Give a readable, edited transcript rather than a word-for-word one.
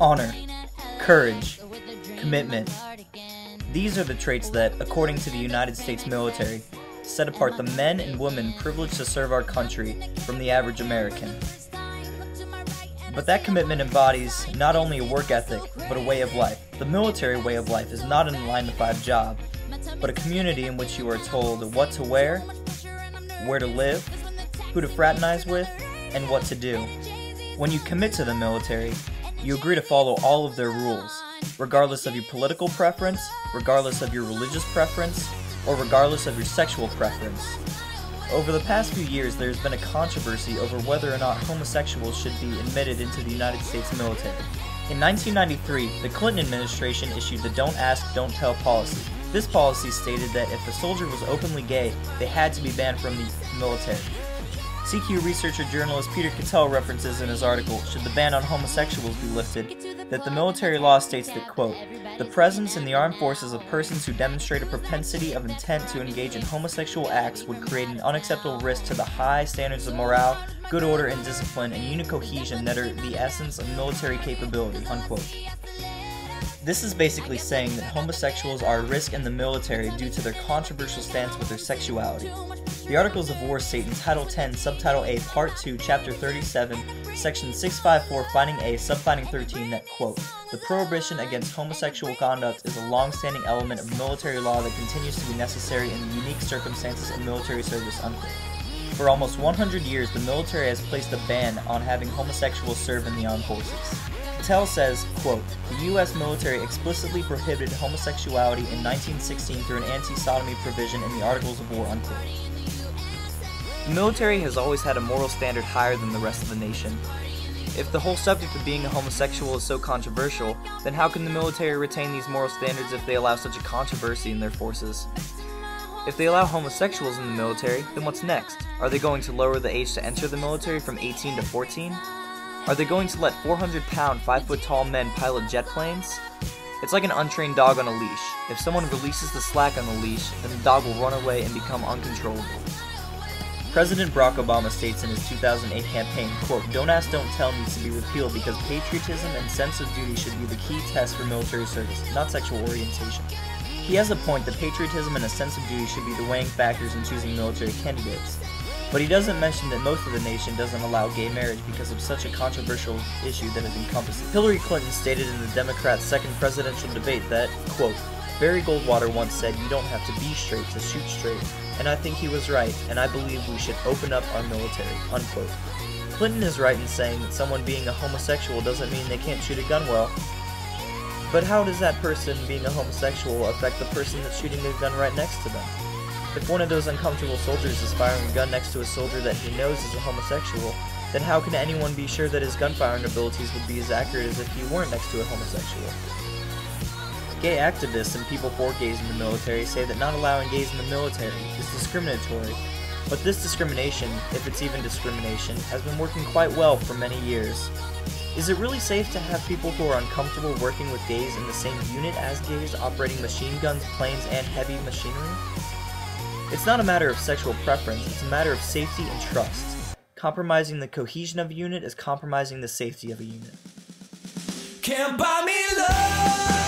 honor, courage, commitment. These are the traits that, according to the United States military, set apart the men and women privileged to serve our country from the average American. But that commitment embodies not only a work ethic, but a way of life. The military way of life is not a 9-to-5 job, but a community in which you are told what to wear, where to live, who to fraternize with, and what to do. When you commit to the military, you agree to follow all of their rules, regardless of your political preference, regardless of your religious preference, or regardless of your sexual preference. Over the past few years, there has been a controversy over whether or not homosexuals should be admitted into the United States military. In 1993, the Clinton administration issued the Don't Ask, Don't Tell policy. This policy stated that if a soldier was openly gay, they had to be banned from the military. CQ researcher journalist Peter Cattell references in his article, "Should the ban on homosexuals be lifted?" that the military law states that, quote, "The presence in the armed forces of persons who demonstrate a propensity of intent to engage in homosexual acts would create an unacceptable risk to the high standards of morale, good order and discipline, and unit cohesion that are the essence of military capability," unquote. This is basically saying that homosexuals are a risk in the military due to their controversial stance with their sexuality. The Articles of War state in Title 10, Subtitle A, Part 2, Chapter 37, Section 654, Finding A, Subfinding 13 that, quote, "The prohibition against homosexual conduct is a long-standing element of military law that continues to be necessary in the unique circumstances of military service," unquote. For almost 100 years, the military has placed a ban on having homosexuals serve in the armed forces. Patel says, quote, "The U.S. military explicitly prohibited homosexuality in 1916 through an anti-sodomy provision in the Articles of War," unquote. The military has always had a moral standard higher than the rest of the nation. If the whole subject of being a homosexual is so controversial, then how can the military retain these moral standards if they allow such a controversy in their forces? If they allow homosexuals in the military, then what's next? Are they going to lower the age to enter the military from 18 to 14? Are they going to let 400-pound, 5-foot-tall men pilot jet planes? It's like an untrained dog on a leash. If someone releases the slack on the leash, then the dog will run away and become uncontrollable. President Barack Obama states in his 2008 campaign, quote, "Don't ask, don't tell needs to be repealed because patriotism and sense of duty should be the key test for military service, not sexual orientation." He has a point that patriotism and a sense of duty should be the weighing factors in choosing military candidates. But he doesn't mention that most of the nation doesn't allow gay marriage because of such a controversial issue that it encompasses. Hillary Clinton stated in the Democrats' second presidential debate that, quote, "Barry Goldwater once said you don't have to be straight to shoot straight, and I think he was right, and I believe we should open up our military," unquote. Clinton is right in saying that someone being a homosexual doesn't mean they can't shoot a gun well. But how does that person being a homosexual affect the person that's shooting their gun right next to them? If one of those uncomfortable soldiers is firing a gun next to a soldier that he knows is a homosexual, then how can anyone be sure that his gun-firing abilities would be as accurate as if he weren't next to a homosexual? Gay activists and people for gays in the military say that not allowing gays in the military is discriminatory, but this discrimination, if it's even discrimination, has been working quite well for many years. Is it really safe to have people who are uncomfortable working with gays in the same unit as gays, operating machine guns, planes, and heavy machinery? It's not a matter of sexual preference, it's a matter of safety and trust. Compromising the cohesion of a unit is compromising the safety of a unit. Can't buy me love.